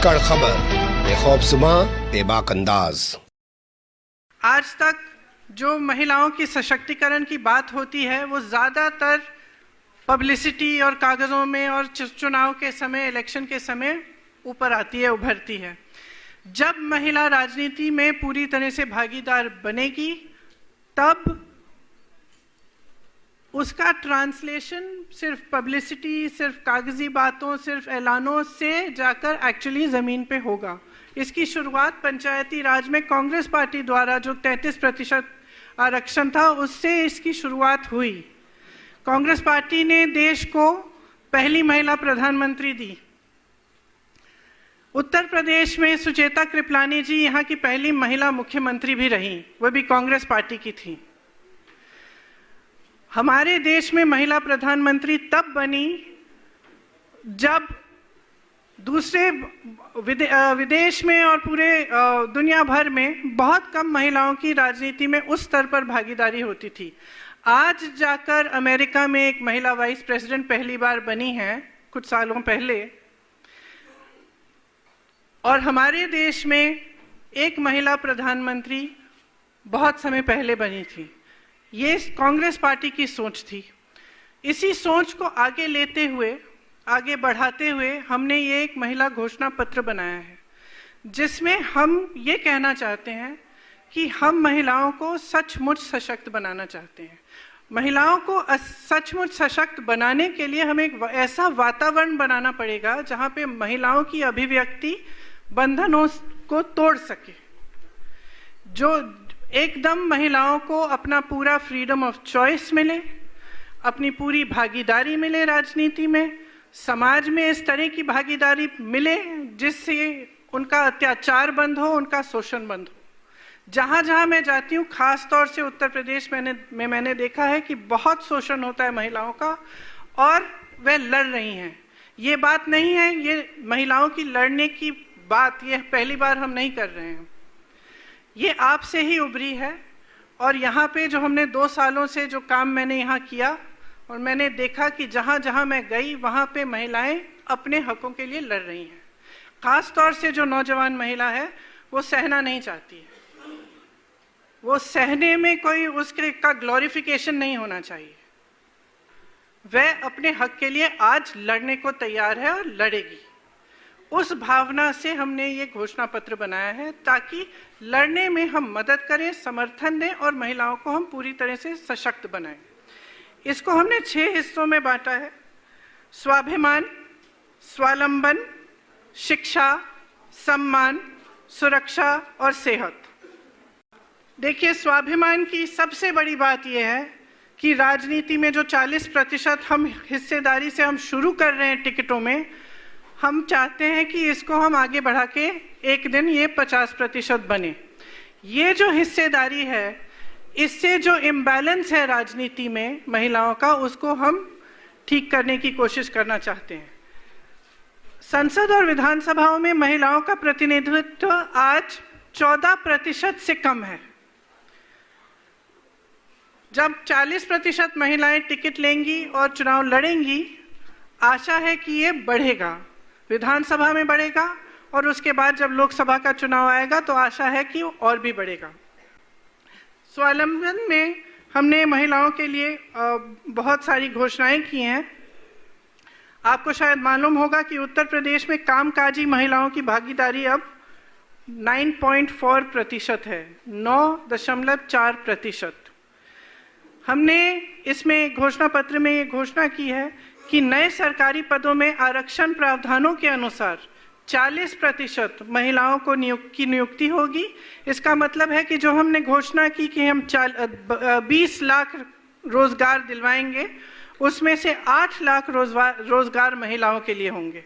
सक्कड़ खबर, बेखौफजुमा बेबाक अंदाज। आज तक जो महिलाओं की सशक्तिकरण की बात होती है वो ज़्यादातर पब्लिसिटी और कागज़ों में और चुनाव के समय, इलेक्शन के समय ऊपर आती है, उभरती है। जब महिला राजनीति में पूरी तरह से भागीदार बनेगी तब उसका ट्रांसलेशन सिर्फ पब्लिसिटी, सिर्फ कागजी बातों, सिर्फ ऐलानों से जाकर एक्चुअली ज़मीन पे होगा। इसकी शुरुआत पंचायती राज में कांग्रेस पार्टी द्वारा जो 33% आरक्षण था उससे इसकी शुरुआत हुई। कांग्रेस पार्टी ने देश को पहली महिला प्रधानमंत्री दी। उत्तर प्रदेश में सुचेता कृपलानी जी यहाँ की पहली महिला मुख्यमंत्री भी रही, वह भी कांग्रेस पार्टी की थी। हमारे देश में महिला प्रधानमंत्री तब बनी जब दूसरे विदेश में और पूरे दुनिया भर में बहुत कम महिलाओं की राजनीति में उस स्तर पर भागीदारी होती थी। आज जाकर अमेरिका में एक महिला वाइस प्रेसिडेंट पहली बार बनी है कुछ सालों पहले, और हमारे देश में एक महिला प्रधानमंत्री बहुत समय पहले बनी थी। ये कांग्रेस पार्टी की सोच थी। इसी सोच को आगे लेते हुए, आगे बढ़ाते हुए हमने ये एक महिला घोषणा पत्र बनाया है जिसमें हम ये कहना चाहते हैं कि हम महिलाओं को सचमुच सशक्त बनाना चाहते हैं। महिलाओं को सचमुच सशक्त बनाने के लिए हमें एक ऐसा वातावरण बनाना पड़ेगा जहाँ पे महिलाओं की अभिव्यक्ति बंधनों को तोड़ सके, जो एकदम महिलाओं को अपना पूरा फ्रीडम ऑफ चॉइस मिले, अपनी पूरी भागीदारी मिले राजनीति में, समाज में इस तरह की भागीदारी मिले जिससे उनका अत्याचार बंद हो, उनका शोषण बंद हो। जहाँ जहाँ मैं जाती हूँ, खास तौर से उत्तर प्रदेश में मैंने देखा है कि बहुत शोषण होता है महिलाओं का और वह लड़ रही हैं। ये बात नहीं है, ये महिलाओं की लड़ने की बात ये पहली बार हम नहीं कर रहे हैं, ये आपसे ही उभरी है। और यहाँ पे जो हमने 2 सालों से जो काम मैंने यहाँ किया और मैंने देखा कि जहाँ जहाँ मैं गई वहाँ पे महिलाएं अपने हकों के लिए लड़ रही हैं। खास तौर से जो नौजवान महिला है वो सहना नहीं चाहती है, वो सहने में कोई उसके का ग्लोरिफिकेशन नहीं होना चाहिए। वह अपने हक के लिए आज लड़ने को तैयार है और लड़ेगी। उस भावना से हमने ये घोषणा पत्र बनाया है ताकि लड़ने में हम मदद करें, समर्थन दें और महिलाओं को हम पूरी तरह से सशक्त बनाएं। इसको हमने 6 हिस्सों में बांटा है: स्वाभिमान, स्वावलंबन, शिक्षा, सम्मान, सुरक्षा और सेहत। देखिए, स्वाभिमान की सबसे बड़ी बात यह है कि राजनीति में जो 40% हम हिस्सेदारी से हम शुरू कर रहे हैं टिकटों में, हम चाहते हैं कि इसको हम आगे बढ़ा के एक दिन ये 50% बने। ये जो हिस्सेदारी है, इससे जो इम्बैलेंस है राजनीति में महिलाओं का, उसको हम ठीक करने की कोशिश करना चाहते हैं। संसद और विधानसभाओं में महिलाओं का प्रतिनिधित्व आज 14% से कम है। जब 40% महिलाएं टिकट लेंगी और चुनाव लड़ेंगी, आशा है कि ये बढ़ेगा, विधानसभा में बढ़ेगा और उसके बाद जब लोकसभा का चुनाव आएगा तो आशा है कि और भी बढ़ेगा। स्वावलंबन में हमने महिलाओं के लिए बहुत सारी घोषणाएं की हैं। आपको शायद मालूम होगा कि उत्तर प्रदेश में कामकाजी महिलाओं की भागीदारी अब 9.4% है, 9.4%। हमने इसमें घोषणा पत्र में ये घोषणा की है कि नए सरकारी पदों में आरक्षण प्रावधानों के अनुसार 40% महिलाओं को नियुक्ति होगी। इसका मतलब है कि जो हमने घोषणा की कि हम 20 लाख रोजगार दिलवाएंगे, उसमें से 8 लाख रोजगार महिलाओं के लिए होंगे।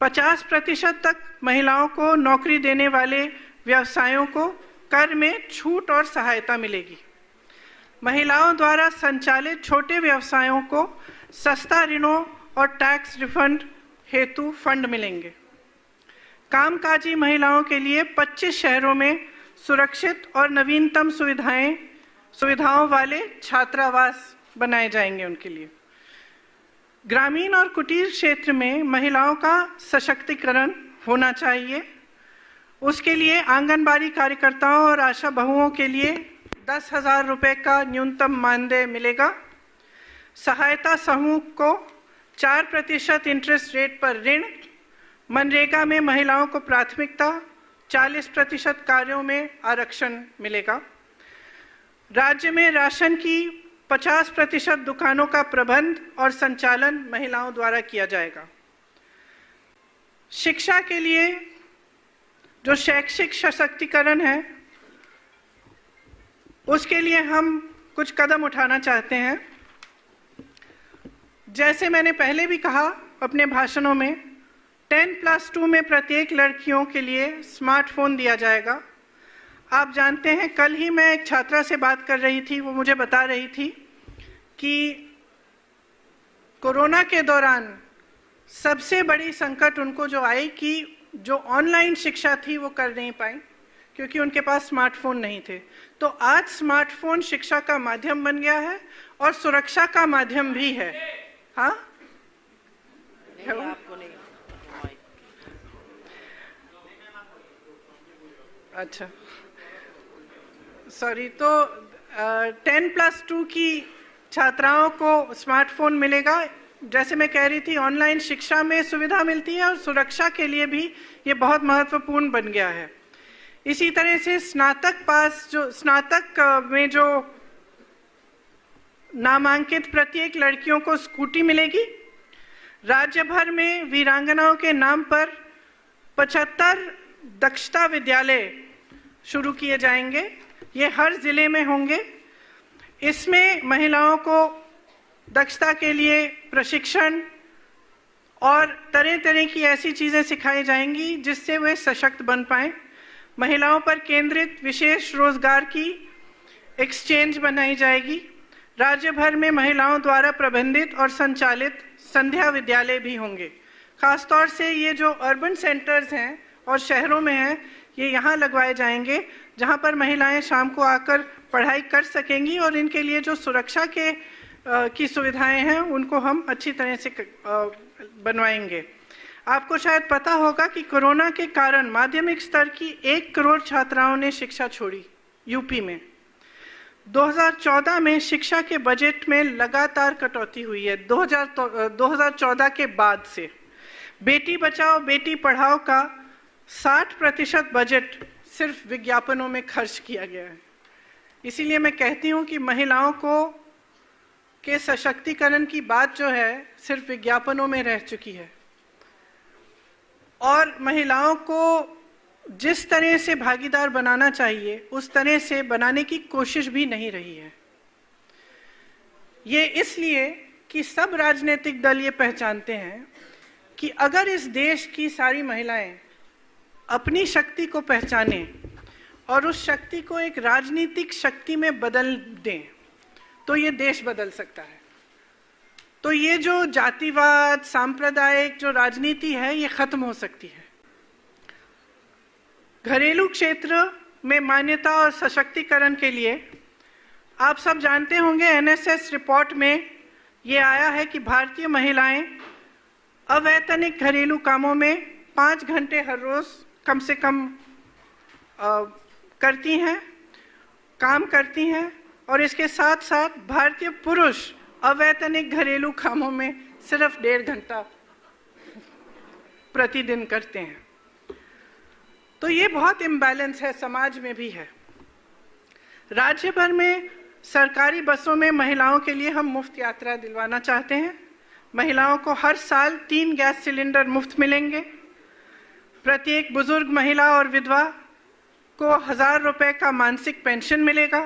50% तक महिलाओं को नौकरी देने वाले व्यवसायों को कर में छूट और सहायता मिलेगी। महिलाओं द्वारा संचालित छोटे व्यवसायों को सस्ता ऋणों और टैक्स रिफंड हेतु फंड मिलेंगे। कामकाजी महिलाओं के लिए 25 शहरों में सुरक्षित और नवीनतम सुविधाओं वाले छात्रावास बनाए जाएंगे उनके लिए। ग्रामीण और कुटीर क्षेत्र में महिलाओं का सशक्तिकरण होना चाहिए। उसके लिए आंगनबाड़ी कार्यकर्ताओं और आशा बहुओं के लिए 10,000 रुपये का न्यूनतम मानदेय मिलेगा। सहायता समूह को 4% इंटरेस्ट रेट पर ऋण। मनरेगा में महिलाओं को प्राथमिकता, 40% कार्यों में आरक्षण मिलेगा। राज्य में राशन की 50% दुकानों का प्रबंध और संचालन महिलाओं द्वारा किया जाएगा। शिक्षा के लिए जो शैक्षिक सशक्तिकरण है, उसके लिए हम कुछ कदम उठाना चाहते हैं। जैसे मैंने पहले भी कहा अपने भाषणों में, 10+2 में प्रत्येक लड़कियों के लिए स्मार्टफोन दिया जाएगा। आप जानते हैं, कल ही मैं एक छात्रा से बात कर रही थी, वो मुझे बता रही थी कि कोरोना के दौरान सबसे बड़ी संकट उनको जो आई कि जो ऑनलाइन शिक्षा थी वो कर नहीं पाई क्योंकि उनके पास स्मार्टफोन नहीं थे। तो आज स्मार्टफोन शिक्षा का माध्यम बन गया है और सुरक्षा का माध्यम भी है। हाँ, आपको नहीं। अच्छा, सॉरी। तो 10+2 की छात्राओं को स्मार्टफोन मिलेगा। जैसे मैं कह रही थी, ऑनलाइन शिक्षा में सुविधा मिलती है और सुरक्षा के लिए भी ये बहुत महत्वपूर्ण बन गया है। इसी तरह से स्नातक में जो नामांकित प्रत्येक लड़कियों को स्कूटी मिलेगी। राज्य भर में वीरांगनाओं के नाम पर 75 दक्षता विद्यालय शुरू किए जाएंगे। ये हर जिले में होंगे। इसमें महिलाओं को दक्षता के लिए प्रशिक्षण और तरह तरह की ऐसी चीज़ें सिखाई जाएंगी जिससे वे सशक्त बन पाएं। महिलाओं पर केंद्रित विशेष रोजगार की एक्सचेंज बनाई जाएगी। राज्य भर में महिलाओं द्वारा प्रबंधित और संचालित संध्या विद्यालय भी होंगे। खासतौर से ये जो अर्बन सेंटर्स हैं और शहरों में हैं, ये यहाँ लगवाए जाएंगे जहाँ पर महिलाएं शाम को आकर पढ़ाई कर सकेंगी और इनके लिए जो सुरक्षा की सुविधाएं हैं उनको हम अच्छी तरह से बनवाएंगे। आपको शायद पता होगा कि कोरोना के कारण माध्यमिक स्तर की 1 करोड़ छात्राओं ने शिक्षा छोड़ी यूपी में। 2014 में शिक्षा के बजट में लगातार कटौती हुई है। 2014 के बाद से बेटी बचाओ बेटी पढ़ाओ का 60% बजट सिर्फ विज्ञापनों में खर्च किया गया है। इसीलिए मैं कहती हूँ कि महिलाओं के सशक्तिकरण की बात जो है सिर्फ विज्ञापनों में रह चुकी है और महिलाओं को जिस तरह से भागीदार बनाना चाहिए उस तरह से बनाने की कोशिश भी नहीं रही है। ये इसलिए कि सब राजनीतिक दल ये पहचानते हैं कि अगर इस देश की सारी महिलाएं अपनी शक्ति को पहचानें और उस शक्ति को एक राजनीतिक शक्ति में बदल दें तो ये देश बदल सकता है। तो ये जो जातिवाद, सांप्रदायिक जो राजनीति है, ये खत्म हो सकती है। घरेलू क्षेत्र में मान्यता और सशक्तिकरण के लिए आप सब जानते होंगे, एनएसएस रिपोर्ट में ये आया है कि भारतीय महिलाएं अवैतनिक घरेलू कामों में 5 घंटे हर रोज कम से कम काम करती हैं और इसके साथ साथ भारतीय पुरुष अवैतनिक घरेलू कामों में सिर्फ 1.5 घंटा प्रतिदिन करते हैं। तो ये बहुत इम्बैलेंस है, समाज में भी है। राज्य भर में सरकारी बसों में महिलाओं के लिए हम मुफ्त यात्रा दिलवाना चाहते हैं। महिलाओं को हर साल 3 गैस सिलेंडर मुफ्त मिलेंगे। प्रत्येक बुजुर्ग महिला और विधवा को 1000 रुपये का मासिक पेंशन मिलेगा।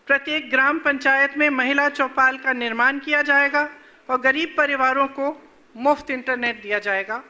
प्रत्येक ग्राम पंचायत में महिला चौपाल का निर्माण किया जाएगा और गरीब परिवारों को मुफ्त इंटरनेट दिया जाएगा।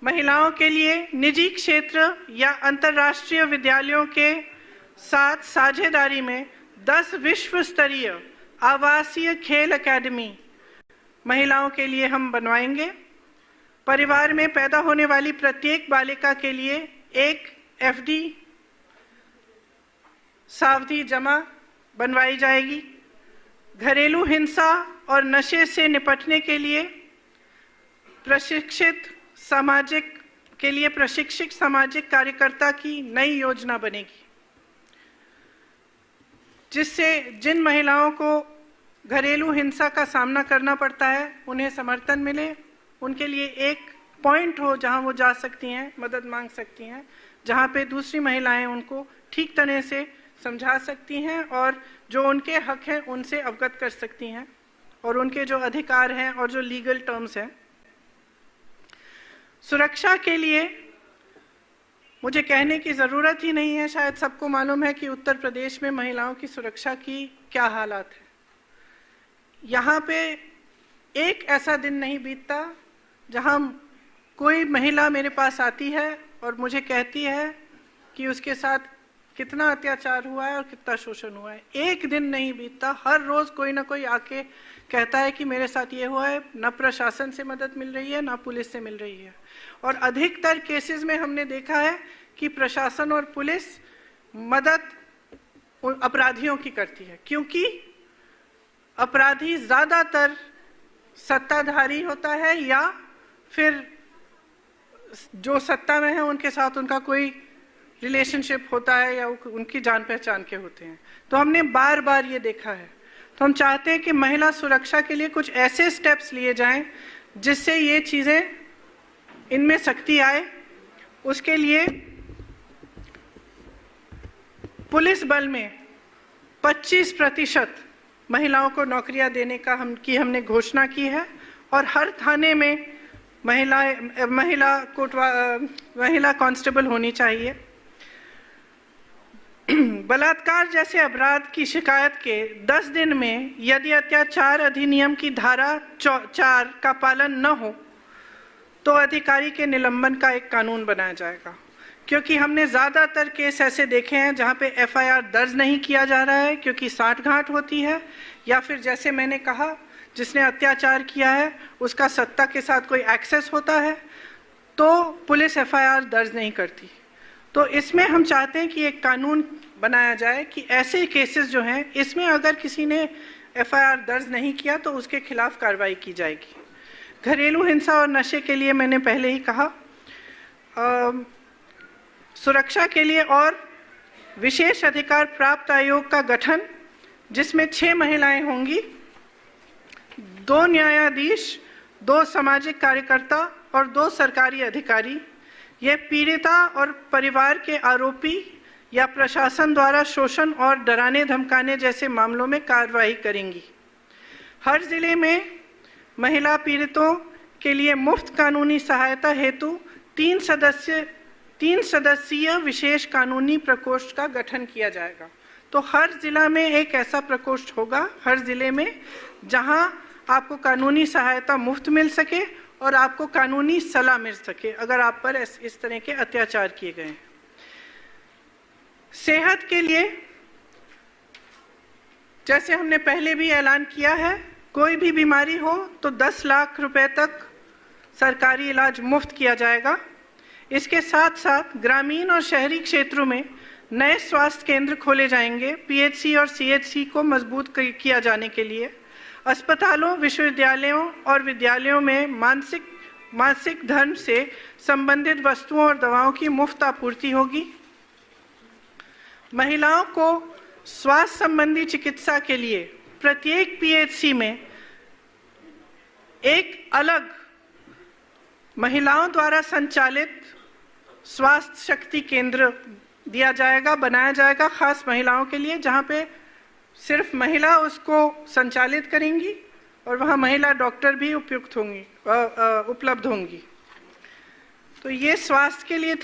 महिलाओं के लिए निजी क्षेत्र या अंतर्राष्ट्रीय विद्यालयों के साथ साझेदारी में 10 विश्व स्तरीय आवासीय खेल अकादमी महिलाओं के लिए हम बनवाएंगे। परिवार में पैदा होने वाली प्रत्येक बालिका के लिए एक एफडी सावधि जमा बनवाई जाएगी। घरेलू हिंसा और नशे से निपटने के लिए प्रशिक्षित सामाजिक के लिए प्रशिक्षित सामाजिक कार्यकर्ता की नई योजना बनेगी, जिससे जिन महिलाओं को घरेलू हिंसा का सामना करना पड़ता है उन्हें समर्थन मिले, उनके लिए एक पॉइंट हो जहां वो जा सकती हैं, मदद मांग सकती हैं, जहां पे दूसरी महिलाएं उनको ठीक तरह से समझा सकती हैं और जो उनके हक हैं उनसे अवगत कर सकती हैं और उनके जो अधिकार हैं और जो लीगल टर्म्स हैं। सुरक्षा के लिए मुझे कहने की ज़रूरत ही नहीं है, शायद सबको मालूम है कि उत्तर प्रदेश में महिलाओं की सुरक्षा की क्या हालात है। यहाँ पे एक ऐसा दिन नहीं बीतता जहाँ कोई महिला मेरे पास आती है और मुझे कहती है कि उसके साथ कितना अत्याचार हुआ है और कितना शोषण हुआ है। एक दिन नहीं बीतता, हर रोज़ कोई ना कोई आके कहता है कि मेरे साथ ये हुआ है। ना प्रशासन से मदद मिल रही है, ना पुलिस से मिल रही है। और अधिकतर केसेस में हमने देखा है कि प्रशासन और पुलिस मदद अपराधियों की करती है, क्योंकि अपराधी ज़्यादातर सत्ताधारी होता है या फिर जो सत्ता में है उनके साथ उनका कोई रिलेशनशिप होता है या उनकी जान पहचान के होते हैं। तो हमने बार बार ये देखा है। तो हम चाहते हैं कि महिला सुरक्षा के लिए कुछ ऐसे स्टेप्स लिए जाएं जिससे ये चीज़ें, इनमें सख्ती आए। उसके लिए पुलिस बल में 25% महिलाओं को नौकरियां देने का हमने घोषणा की है और हर थाने में महिला कांस्टेबल होनी चाहिए। बलात्कार जैसे अपराध की शिकायत के 10 दिन में यदि अत्याचार अधिनियम की धारा 4 का पालन न हो तो अधिकारी के निलंबन का एक कानून बनाया जाएगा, क्योंकि हमने ज़्यादातर केस ऐसे देखे हैं जहां पे FIR दर्ज नहीं किया जा रहा है क्योंकि साठगांठ होती है, या फिर जैसे मैंने कहा जिसने अत्याचार किया है उसका सत्ता के साथ कोई एक्सेस होता है तो पुलिस FIR दर्ज नहीं करती। तो इसमें हम चाहते हैं कि एक कानून बनाया जाए कि ऐसे केसेस जो हैं इसमें अगर किसी ने FIR दर्ज नहीं किया तो उसके खिलाफ कार्रवाई की जाएगी। घरेलू हिंसा और नशे के लिए मैंने पहले ही कहा। सुरक्षा के लिए और विशेष अधिकार प्राप्त आयोग का गठन, जिसमें 6 महिलाएं होंगी, 2 न्यायाधीश, 2 सामाजिक कार्यकर्ता और 2 सरकारी अधिकारी। ये पीड़िता और परिवार के आरोपी या प्रशासन द्वारा शोषण और डराने धमकाने जैसे मामलों में कार्रवाई करेंगी। हर जिले में महिला पीड़ितों के लिए मुफ्त कानूनी सहायता हेतु 3 सदस्यीय विशेष कानूनी प्रकोष्ठ का गठन किया जाएगा। तो हर जिला में एक ऐसा प्रकोष्ठ होगा, हर जिले में, जहां आपको कानूनी सहायता मुफ्त मिल सके और आपको कानूनी सलाह मिल सके अगर आप पर इस तरह के अत्याचार किए गए हैं। सेहत के लिए जैसे हमने पहले भी ऐलान किया है, कोई भी बीमारी हो तो 10 लाख रुपए तक सरकारी इलाज मुफ्त किया जाएगा। इसके साथ साथ ग्रामीण और शहरी क्षेत्रों में नए स्वास्थ्य केंद्र खोले जाएंगे। PHC और CHC को मजबूत किया जाने के लिए अस्पतालों, विश्वविद्यालयों और विद्यालयों में मासिक धर्म से संबंधित वस्तुओं और दवाओं की मुफ्त आपूर्ति होगी। महिलाओं को स्वास्थ्य संबंधी चिकित्सा के लिए प्रत्येक PHC में एक अलग महिलाओं द्वारा संचालित स्वास्थ्य शक्ति केंद्र दिया जाएगा, बनाया जाएगा खास महिलाओं के लिए, जहां पे सिर्फ महिला उसको संचालित करेंगी और वहां महिला डॉक्टर भी उपलब्ध होंगी। तो ये स्वास्थ्य के लिए थी।